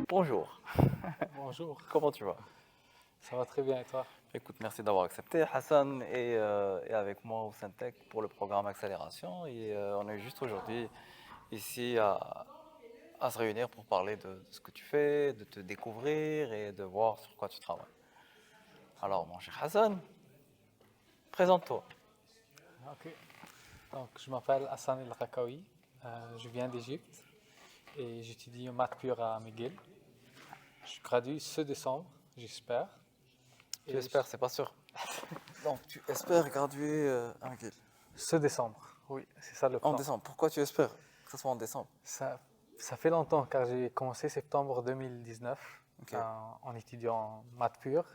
Bonjour, Bonjour, comment tu vas? ça va très bien et toi? Écoute, merci d'avoir accepté. Hassan est avec moi au Syntec pour le programme Accélération et on est juste aujourd'hui ici à se réunir pour parler de ce que tu fais, de te découvrir et de voir sur quoi tu travailles. Alors, mon cher Hassan, présente-toi. Ok. Donc, je m'appelle Hassan El Rakawi, je viens d'Égypte et j'étudie en maths pure à McGill. Je gradue ce décembre, j'espère. Tu Et espères, c'est pas sûr. Donc, tu espères graduer à McGill. ce décembre, oui, c'est ça le En plan. décembre. Pourquoi tu espères que ce soit en décembre? Ça fait longtemps car j'ai commencé septembre 2019 Ok. en étudiant en maths pure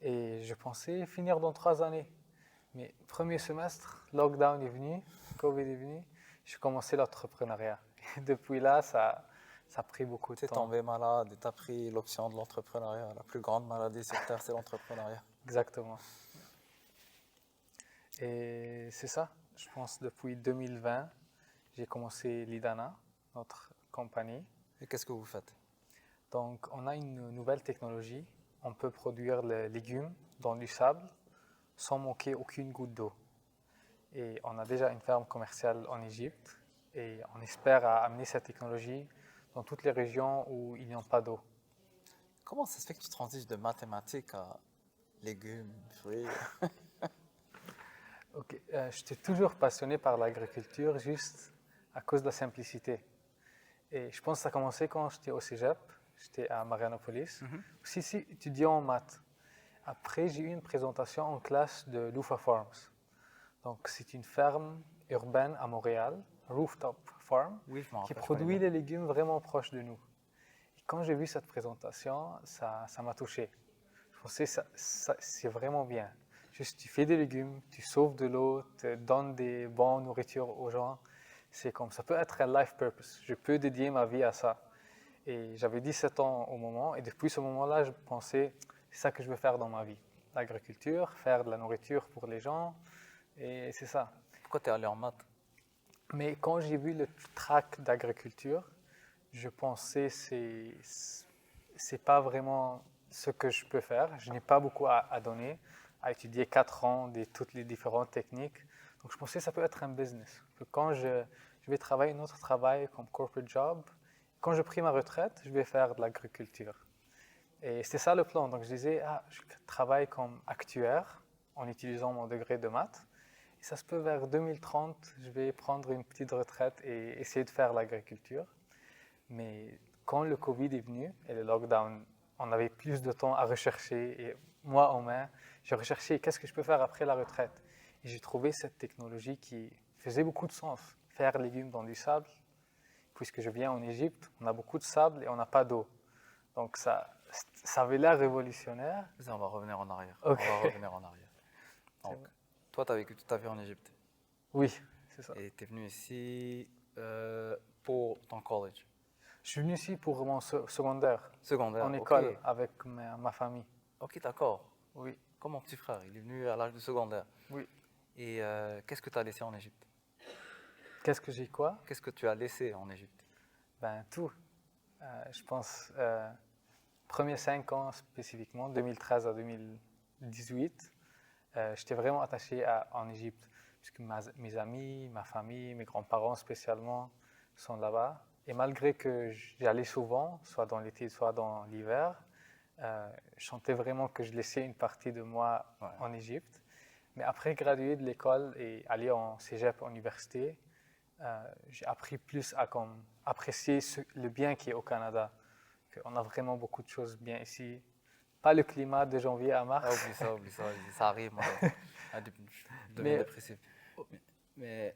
et je pensais finir dans 3 années. Mais premier semestre, lockdown est venu, Covid est venu, j'ai commencé l'entrepreneuriat. Et depuis là, ça a pris beaucoup de Tu es temps. tombé malade et tu as pris l'option de l'entrepreneuriat. La plus grande maladie sur Terre, c'est l'entrepreneuriat. Exactement. Et c'est ça, je pense depuis 2020, j'ai commencé l'IDANA, notre compagnie. Et qu'est-ce que vous faites? Donc on a une nouvelle technologie, on peut produire les légumes dans du sable sans manquer aucune goutte d'eau. Et on a déjà une ferme commerciale en Égypte et on espère amener cette technologie dans toutes les régions où il n'y a pas d'eau. Comment ça se fait que tu transiges de mathématiques à légumes, fruits? Ok, j'étais toujours passionné par l'agriculture juste à cause de la simplicité. Et je pense que ça a commencé quand j'étais au cégep, j'étais à Marianopolis, aussi ici étudiant en maths. Après, j'ai eu une présentation en classe de Loufa Farms. Donc, c'est une ferme urbaine à Montréal, rooftop farm, Oui, je m'en qui rappelle, je connais produit bien. des légumes vraiment proches de nous. Et quand j'ai vu cette présentation, ça m'a touché. Je pensais c'est vraiment bien. Juste, tu fais des légumes, tu sauves de l'eau, tu donnes des bonnes nourritures aux gens. C'est comme ça peut être un life purpose. Je peux dédier ma vie à ça. Et j'avais 17 ans au moment, et depuis ce moment-là, je pensais, c'est ça que je veux faire dans ma vie. L'agriculture, faire de la nourriture pour les gens, et c'est ça. Pourquoi tu es allé en maths? Mais quand j'ai vu le track d'agriculture, je pensais c'est pas vraiment ce que je peux faire. Je n'ai pas beaucoup à donner, à étudier 4 ans de toutes les différentes techniques. Donc je pensais que ça peut être un business. Que quand je vais travailler un autre travail comme corporate job, quand je pris ma retraite, je vais faire de l'agriculture. Et c'était ça le plan. Donc je disais, je travaille comme actuaire en utilisant mon degré de maths. Et ça se peut vers 2030, je vais prendre une petite retraite et essayer de faire l'agriculture. Mais quand le Covid est venu et le lockdown, on avait plus de temps à rechercher. Et moi, en main, j'ai recherché qu'est-ce que je peux faire après la retraite. Et j'ai trouvé cette technologie qui faisait beaucoup de sens. Faire légumes dans du sable. Puisque je viens en Égypte, on a beaucoup de sable et on n'a pas d'eau. Donc ça avait l'air révolutionnaire. Ça, on va revenir en arrière. Ok. On va revenir en arrière. Donc, toi, tu as vécu toute ta vie en Égypte. Oui, c'est ça. Et tu es venu ici pour ton college. Je suis venu ici pour mon secondaire, Secondaire, en ok. école, avec ma famille. Ok, d'accord. Oui, Comme mon petit frère, il est venu à l'âge du secondaire. oui. Et qu'est-ce que tu as laissé en Égypte? Qu'est-ce que j'ai quoi? Qu'est-ce que tu as laissé en Égypte? Ben tout. Je pense, premiers 5 ans spécifiquement, 2013 à 2018, j'étais vraiment attaché en Égypte, puisque mes amis, ma famille, mes grands-parents spécialement sont là-bas. Et malgré que j'allais souvent, soit dans l'été, soit dans l'hiver, je sentais vraiment que je laissais une partie de moi Ouais. en Égypte. Mais après graduer de l'école et aller en cégep, en université, j'ai appris plus à apprécier le bien qui est au Canada. On a vraiment beaucoup de choses bien ici. Pas le climat de janvier à Ah, mars, oublie ça, ça arrive, moi. Je deviens mais dépressif. Mais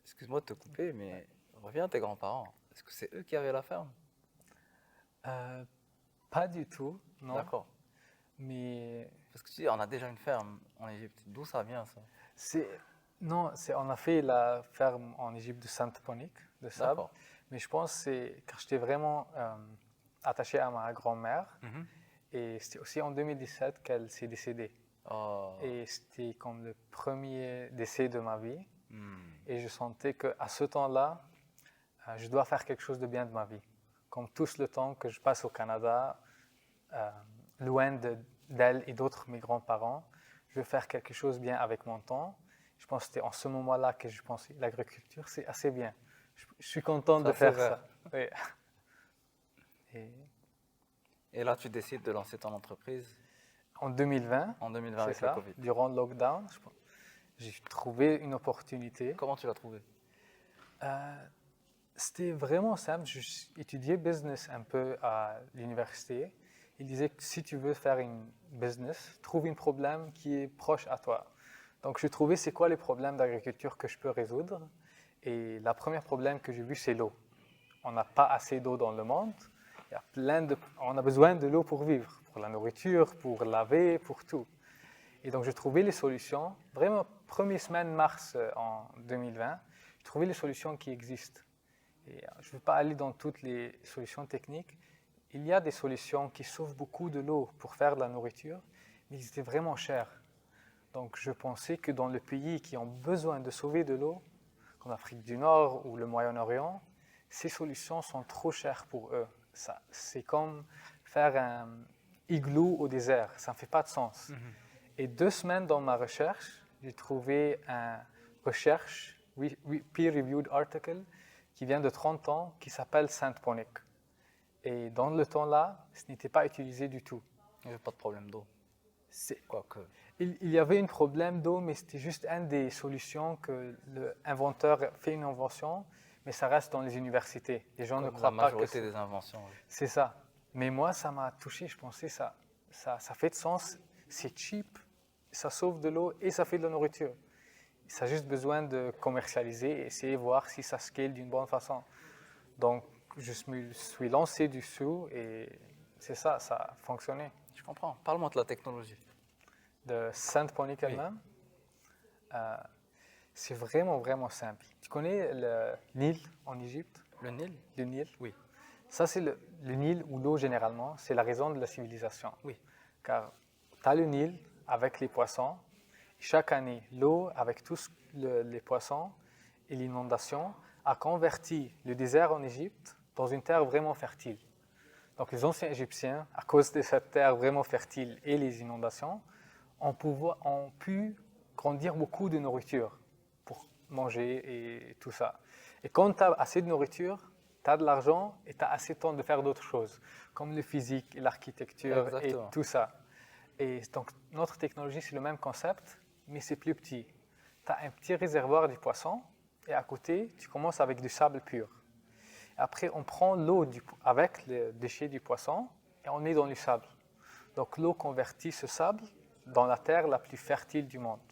excuse-moi de te couper, mais reviens à tes grands-parents. Est-ce que c'est eux qui avaient la ferme? euh, pas du tout, non. D'accord. Mais Parce que tu dis, on a déjà une ferme en Égypte. D'où ça vient, ça? c'est non, on a fait la ferme en Égypte de Sainte-Ponique, de sable. D'accord. Mais je pense que c'est car j'étais vraiment attaché à ma grand-mère. Et c'était aussi en 2017 qu'elle s'est décédée. Oh. Et c'était comme le premier décès de ma vie. Hmm. Et je sentais qu'à ce temps-là, je dois faire quelque chose de bien de ma vie. comme tout le temps que je passe au Canada, loin d'elle et d'autres mes grands-parents, je veux faire quelque chose bien avec mon temps. Je pense que c'était en ce moment-là que je pensais l'agriculture, c'est assez bien. Je suis content de faire ça. Oui. Et là, tu décides de lancer ton entreprise En 2020, en 2020 c'est avec le ça, Covid. durant le lockdown, j'ai trouvé une opportunité. Comment tu l'as trouvé? C'était vraiment simple. J'ai étudié business un peu à l'université. Il disait que si tu veux faire une business, trouve un problème qui est proche à toi. Donc, j'ai trouvé c'est quoi les problèmes d'agriculture que je peux résoudre. Et le premier problème que j'ai vu, c'est l'eau. On n'a pas assez d'eau dans le monde. On a besoin de l'eau pour vivre, pour la nourriture, pour laver, pour tout. Et donc, j'ai trouvé les solutions. Vraiment, première semaine mars en 2020, j'ai trouvé les solutions qui existent. Et je ne veux pas aller dans toutes les solutions techniques. Il y a des solutions qui sauvent beaucoup de l'eau pour faire de la nourriture, mais ils étaient vraiment chers. Donc, je pensais que dans les pays qui ont besoin de sauver de l'eau, comme l'Afrique du Nord ou le Moyen-Orient, ces solutions sont trop chères pour eux. C'est comme faire un igloo au désert. Ça ne fait pas de sens. Et 2 semaines dans ma recherche, j'ai trouvé une recherche, peer-reviewed article, qui vient de 30 ans, qui s'appelle Saint-Ponic. Et dans le temps-là, ce n'était pas utilisé du tout. Il n'y avait pas de problème d'eau. Quoique. Il y avait un problème d'eau, mais c'était juste une des solutions que l'inventeur fait une invention, mais ça reste dans les universités. Les gens ne croient pas que la majorité des inventions. Oui. C'est ça. Mais moi, ça m'a touché. Je pensais ça fait de sens. C'est cheap, ça sauve de l'eau et ça fait de la nourriture. Ça a juste besoin de commercialiser et essayer de voir si ça scale d'une bonne façon. Donc, je me suis lancé dessous et c'est ça, ça a fonctionné. Je comprends. Parle-moi de la technologie. De Saint-Ponic elle-même, c'est vraiment, vraiment simple. Tu connais le Nil en Égypte? Le Nil? Le Nil? Oui. Ça, c'est le Nil ou l'eau généralement, c'est la raison de la civilisation. Oui. Car tu as le Nil avec les poissons. Chaque année, l'eau avec tous les poissons et l'inondation a converti le désert en Égypte dans une terre vraiment fertile. Donc les anciens Égyptiens, à cause de cette terre vraiment fertile et les inondations, ont pu grandir beaucoup de nourriture pour manger et tout ça. Et quand tu as assez de nourriture, tu as de l'argent et tu as assez de temps de faire d'autres choses, comme le physique et l'architecture et tout ça. Et donc notre technologie, c'est le même concept, mais c'est plus petit. Tu as un petit réservoir de poissons et à côté, tu commences avec du sable pur. Après, on prend l'eau avec les déchets du poisson et on met dans le sable. Donc l'eau convertit ce sable dans la terre la plus fertile du monde,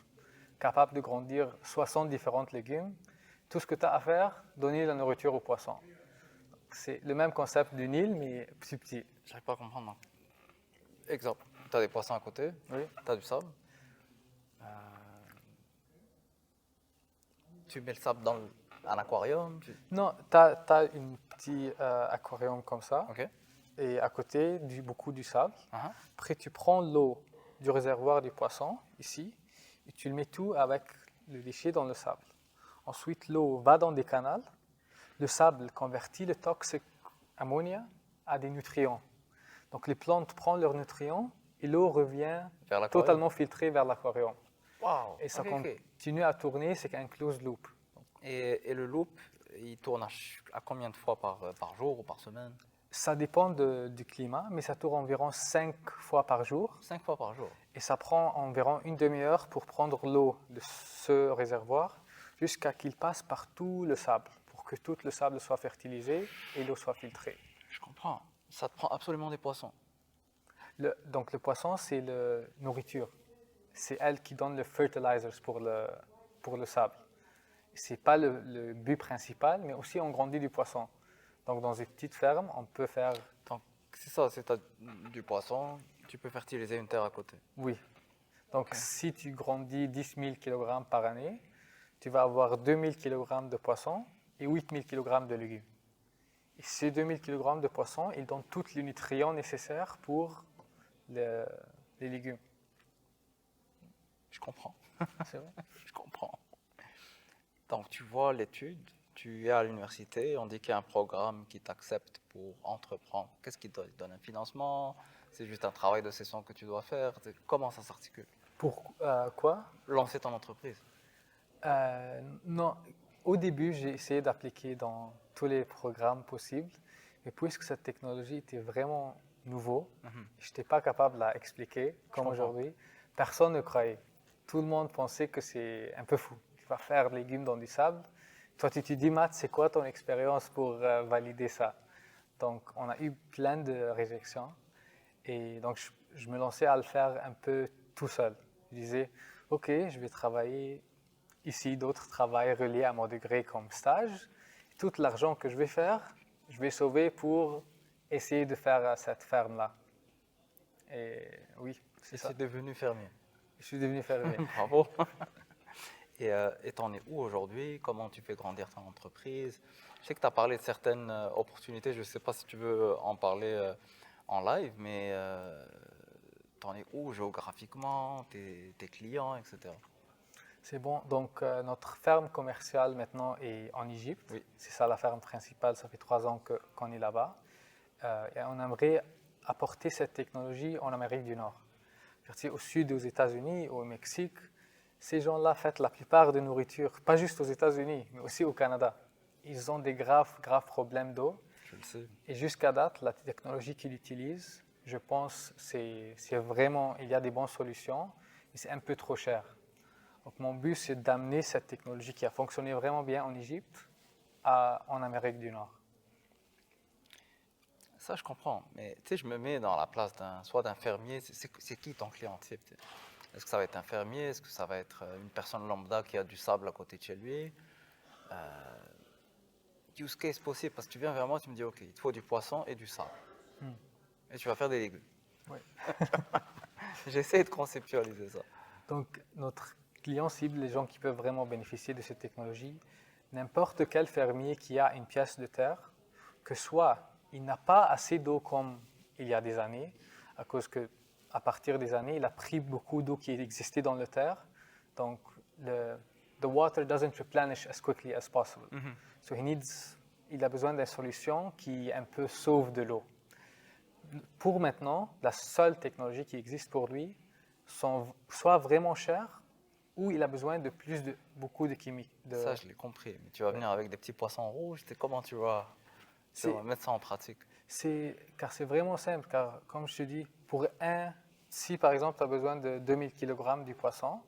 capable de grandir 60 différents légumes. Tout ce que tu as à faire, donner la nourriture aux poissons. C'est le même concept du Nil, mais plus petit. Je n'arrive pas à comprendre. Non. Exemple, tu as des poissons à côté, Oui. tu as du sable. Tu mets le sable dans un aquarium. Non, tu as un petit aquarium comme ça. OK. Et à côté, beaucoup du sable. Uh-huh. Après, tu prends l'eau du réservoir du poisson, ici, et tu le mets tout avec le déchet dans le sable. Ensuite, l'eau va dans des canaux. Le sable convertit le toxique ammonia à des nutriments. Donc, les plantes prennent leurs nutriments et l'eau revient totalement filtrée vers l'aquarium. Wow. Et ça continue à tourner, c'est un closed loop. Et le loop, il tourne à combien de fois par jour ou par semaine? Ça dépend du climat, mais ça tourne environ 5 fois par jour. 5 fois par jour. Et ça prend environ une demi-heure pour prendre l'eau de ce réservoir jusqu'à qu'il passe par tout le sable, pour que tout le sable soit fertilisé et l'eau soit filtrée. Je comprends. Ça te prend absolument des poissons. Donc le poisson, c'est la nourriture. C'est elle qui donne le fertilizers pour le sable. Ce n'est pas le but principal, mais aussi on grandit du poisson. Donc dans une petite ferme, on peut faire... Donc c'est ça, c'est du poisson, tu peux fertiliser une terre à côté. Oui. Donc si tu grandis 10 000 kg par année, tu vas avoir 2 000 kg de poissons et 8 000 kg de légumes. Et ces 2 000 kg de poissons, ils donnent tous les nutriments nécessaires pour les légumes. Je comprends. C'est vrai? Je comprends. Donc tu vois l'étude tu es à l'université, on dit qu'il y a un programme qui t'accepte pour entreprendre. Qu'est-ce qui te donne un financement? C'est juste un travail de session que tu dois faire? Comment ça s'articule? Pour quoi? Lancer ton entreprise. Non, au début, j'ai essayé d'appliquer dans tous les programmes possibles, mais puisque cette technologie était vraiment nouveau, je n'étais pas capable de la expliquer comme comprends. aujourd'hui. Personne ne croyait. Tout le monde pensait que c'est un peu fou. Tu vas faire des légumes dans du sable. Toi, tu te dis, Matt, c'est quoi ton expérience pour valider ça? Donc, on a eu plein de réjections. Et donc, je me lançais à le faire un peu tout seul. Je disais, OK, je vais travailler ici, d'autres travails reliés à mon degré comme stage. Tout l'argent que je vais faire, je vais sauver pour essayer de faire cette ferme-là. Et oui, c'est ça. Tu es devenu fermier. Je suis devenu fermier. Bravo. Et t'en es où aujourd'hui? Comment tu fais grandir ton entreprise? Je sais que tu as parlé de certaines opportunités. Je ne sais pas si tu veux en parler en live, mais t'en es où géographiquement, tes clients, etc. C'est bon. Donc, notre ferme commerciale maintenant est en Égypte. Oui. C'est ça la ferme principale. Ça fait 3 ans qu'on est là-bas. Et on aimerait apporter cette technologie en Amérique du Nord. Au sud, aux États-Unis, au Mexique, ces gens-là font la plupart de nourriture, pas juste aux États-Unis, mais aussi au Canada. Ils ont des graves problèmes d'eau. Je le sais. Et jusqu'à date, la technologie qu'ils utilisent, je pense, c'est vraiment, il y a des bonnes solutions, mais c'est un peu trop cher. Donc mon but, c'est d'amener cette technologie qui a fonctionné vraiment bien en Égypte en Amérique du Nord. Ça, je comprends. Mais tu sais, je me mets dans la place soit d'un fermier. C'est qui ton client type? Est-ce que ça va être un fermier? Est-ce que ça va être une personne lambda qui a du sable à côté de chez lui? Use case possible, parce que tu viens vers moi, tu me dis, OK, il te faut du poisson et du sable. Et tu vas faire des légumes. Oui. J'essaie de conceptualiser ça. Donc notre client cible, les gens qui peuvent vraiment bénéficier de cette technologie, n'importe quel fermier qui a une pièce de terre, que soit il n'a pas assez d'eau comme il y a des années, à cause que à partir des années, il a pris beaucoup d'eau qui existait dans la terre. Donc, the water doesn't replenish as quickly as possible. So il a besoin d'une solution qui un peu sauve de l'eau. Pour maintenant, la seule technologie qui existe pour lui, soit vraiment chère, ou il a besoin de beaucoup de chimiques. Ça, je l'ai compris. Mais tu vas venir avec des petits poissons rouges, comment tu vas mettre ça en pratique? Car c'est vraiment simple, car comme je te dis, si par exemple tu as besoin de 2000 kg du poisson,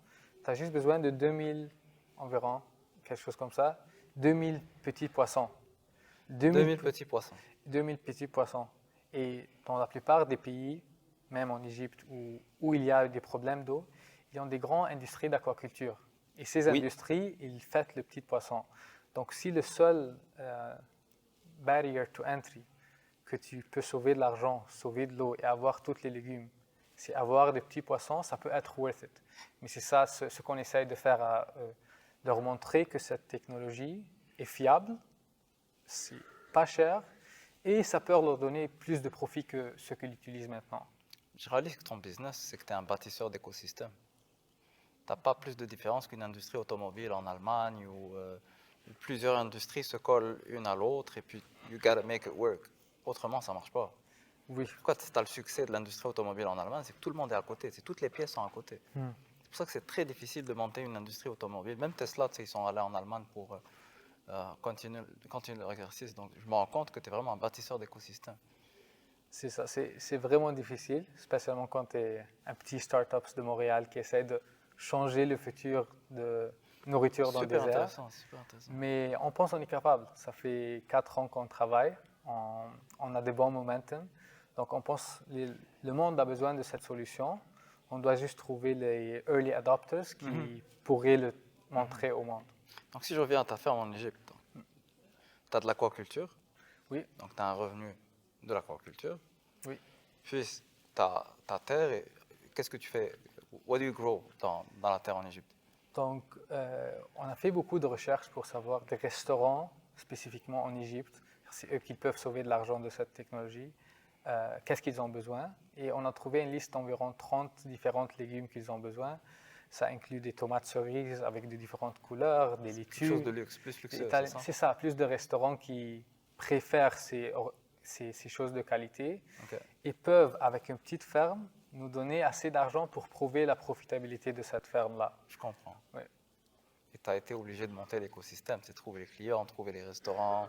tu as juste besoin de 2000 environ, quelque chose comme ça, 2000 petits poissons. 2000 petits poissons. 2000 petits poissons. Et dans la plupart des pays, même en Égypte, où il y a des problèmes d'eau, ils ont des grandes industries d'aquaculture. Et ces industries, ils font le petit poisson. Donc si le seul barrier to entry que tu peux sauver de l'argent, sauver de l'eau et avoir tous les légumes, c'est avoir des petits poissons, ça peut être worth it. Mais c'est ça ce qu'on essaye de faire, leur montrer que cette technologie est fiable, c'est pas cher et ça peut leur donner plus de profit que ce qu'ils utilisent maintenant. Je réalise que ton business, c'est que tu es un bâtisseur d'écosystème. Tu n'as pas plus de différence qu'une industrie automobile en Allemagne où plusieurs industries se collent une à l'autre et puis you gotta make it work. Autrement, ça ne marche pas. Oui. Pourquoi tu as le succès de l'industrie automobile en Allemagne? C'est que tout le monde est à côté, toutes les pièces sont à côté. C'est pour ça que c'est très difficile de monter une industrie automobile. Même Tesla, ils sont allés en Allemagne pour continuer leur exercice. Donc je me rends compte que tu es vraiment un bâtisseur d'écosystème. C'est ça, c'est vraiment difficile, spécialement quand tu es un petit start-up de Montréal qui essaie de changer le futur de nourriture dans le désert. Super intéressant. Mais on pense qu'on est capable. Ça fait 4 ans qu'on travaille, on a des bons momentum. Donc on pense que le monde a besoin de cette solution. On doit juste trouver les early adopters qui pourraient le montrer au monde. Donc si je reviens à ta ferme en Égypte, tu as de l'aquaculture. Oui. Donc tu as un revenu de l'aquaculture. Oui. Puis tu as ta terre et qu'est-ce que tu fais? What do you grow dans la terre en Égypte? Donc, on a fait beaucoup de recherches pour savoir des restaurants, spécifiquement en Égypte, c'est eux qui peuvent sauver de l'argent de cette technologie, qu'est-ce qu'ils ont besoin. Et on a trouvé une liste d'environ 30 différents légumes qu'ils ont besoin. Ça inclut des tomates cerises avec de différentes couleurs, des Quelque chose laitues. de luxe, plus luxueux, Italien- c'est ça? C'est ça, plus de restaurants qui préfèrent ces choses de qualité Ok. et peuvent, avec une petite ferme, nous donner assez d'argent pour prouver la profitabilité de cette ferme-là. Je comprends. Ouais. Et tu as été obligé de monter l'écosystème, c'est trouver les clients, trouver les restaurants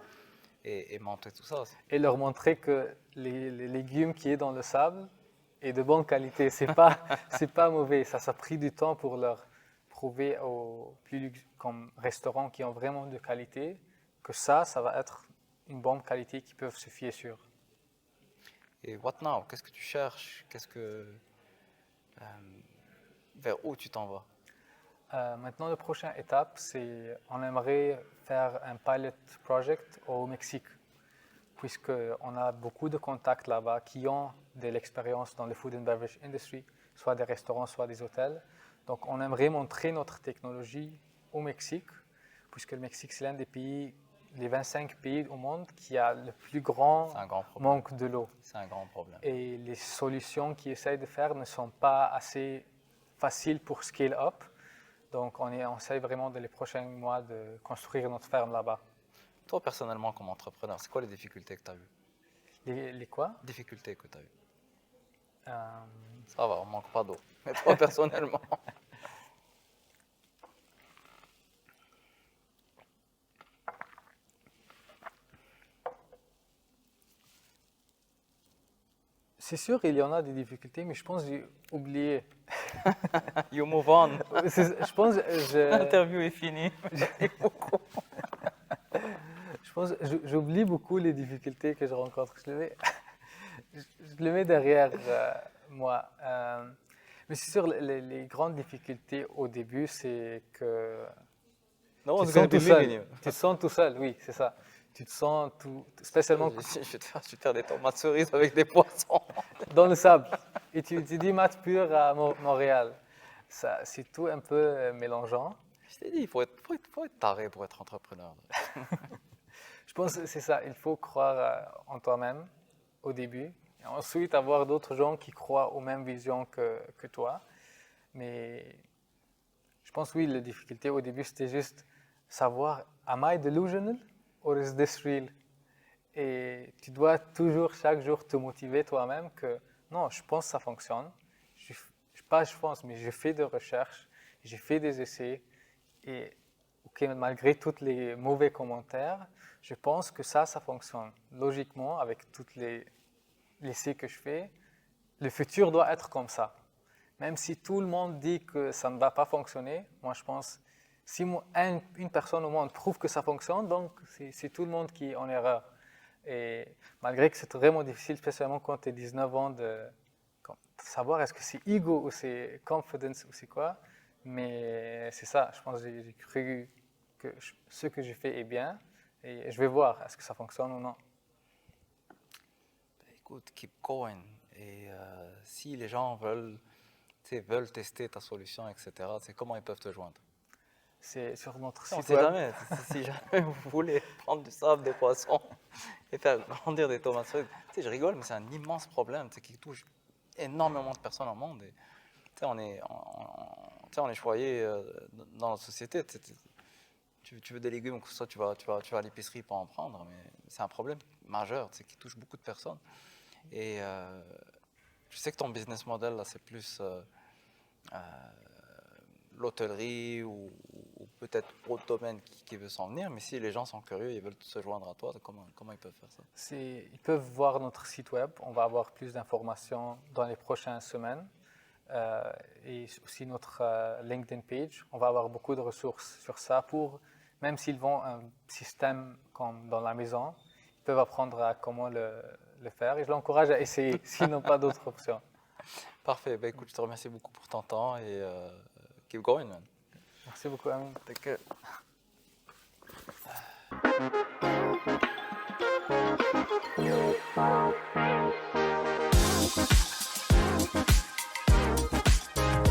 et monter tout ça. Et leur montrer que les légumes qui est dans le sable est de bonne qualité. C'est pas mauvais. Ça a pris du temps pour leur prouver aux comme restaurants qui ont vraiment de qualité que ça va être une bonne qualité qu'ils peuvent se fier sur. Et what now? Qu'est-ce que tu cherches? Vers où tu t'en vas? Maintenant, la prochaine étape, c'est on aimerait faire un pilot project au Mexique, puisqu'on a beaucoup de contacts là-bas qui ont de l'expérience dans le food and beverage industry, soit des restaurants, soit des hôtels. Donc, on aimerait montrer notre technologie au Mexique, puisque le Mexique, c'est l'un des pays, les 25 pays au monde qui a le plus grand C'est un grand problème. manque de l'eau. C'est un grand problème. Et les solutions qu'ils essayent de faire ne sont pas assez faciles pour scale up. Donc, on essaie vraiment dans les prochains mois de construire notre ferme là-bas. Toi, personnellement, comme entrepreneur, c'est quoi les difficultés que tu as eues? Les quoi? Difficultés que tu as eues? Euh, Ça va, on manque pas d'eau. Mais toi, personnellement? C'est sûr, il y en a des difficultés, mais je pense que j'ai oublié. You move on. Je pense que L'interview est finie. j'oublie beaucoup les difficultés que je rencontre. Je le mets derrière moi. Mais c'est sûr, les grandes difficultés au début, c'est que No tu one's te gonna sens tout believe in seul. you. Tu te sens tout seul, oui, c'est ça. Tu te sens tout, spécialement Je vais te faire des tomates cerises avec des poissons. dans le sable. Et tu dis maths pure à Montréal. Ça, c'est tout un peu mélangeant. Je t'ai dit, il faut être taré pour être entrepreneur. Je pense que c'est ça. Il faut croire en toi-même au début. Et ensuite, avoir d'autres gens qui croient aux mêmes visions que toi. Mais je pense, oui, la difficulté au début, c'était juste savoir, am I delusional or is this real? Et tu dois toujours, chaque jour, te motiver toi-même que non, je pense que ça fonctionne. Pas je pense, mais j'ai fait des recherches, j'ai fait des essais. Et malgré tous les mauvais commentaires, je pense que ça fonctionne. Logiquement, avec tous les essais que je fais, le futur doit être comme ça. Même si tout le monde dit que ça ne va pas fonctionner, moi je pense, si une personne au monde prouve que ça fonctionne, donc c'est tout le monde qui est en erreur. Et malgré que c'est vraiment difficile, spécialement quand tu as 19 ans, de savoir est-ce que c'est ego ou c'est confidence ou c'est quoi. Mais c'est ça, je pense que j'ai cru que ce que j'ai fait est bien et je vais voir est-ce que ça fonctionne ou non. Écoute, keep going. Et si les gens veulent tester ta solution, etc., comment ils peuvent te joindre? C'est sur notre On ne site sait web. jamais. Si jamais vous voulez prendre du sable, des poissons et faire grandir des tomates cerises, je rigole, mais c'est un immense problème qui touche énormément de personnes au monde. Et, on est choyé dans notre société. Tu veux des légumes, que ça, tu vas à l'épicerie pour en prendre, mais c'est un problème majeur qui touche beaucoup de personnes. Et je sais que ton business model, là, c'est plus l'hôtellerie ou peut-être autre domaine qui veut s'en venir, mais si les gens sont curieux, ils veulent se joindre à toi, comment ils peuvent faire ça? Ils peuvent voir notre site web, on va avoir plus d'informations dans les prochaines semaines. Et aussi notre LinkedIn page, on va avoir beaucoup de ressources sur ça pour, même s'ils vont un système comme dans la maison, ils peuvent apprendre à comment le faire et je l'encourage à essayer s'ils n'ont pas d'autres options. Parfait, écoute, je te remercie beaucoup pour ton temps et keep going, man. Merci beaucoup, Amin. Take care.